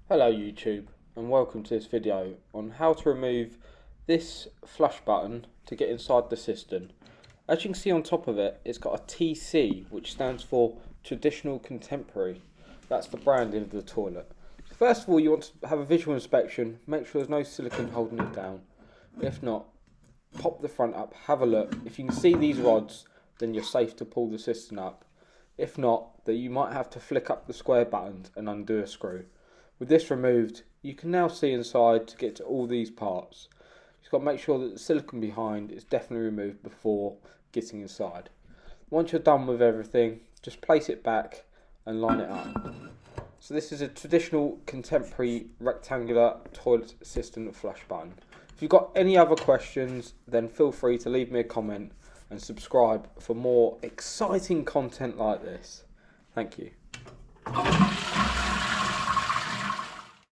Hello YouTube, and welcome to this video on how to remove this flush button to get inside the cistern. As you can see on top of it, it's got a TC, which stands for Traditional Contemporary. That's the branding of the toilet. So first of all, you want to have a visual inspection, make sure there's no silicone holding it down. If not, pop the front up, have a look. If you can see these rods, then you're safe to pull the cistern up. If not, then you might have to flick up the square buttons and undo a screw. With this removed, you can now see inside to get to all these parts. You've got to make sure that the silicone behind is definitely removed before getting inside. Once you're done with everything, just place it back and line it up. So this is a traditional contemporary rectangular toilet cistern flush button. If you've got any other questions, then feel free to leave me a comment and subscribe for more exciting content like this. Thank you.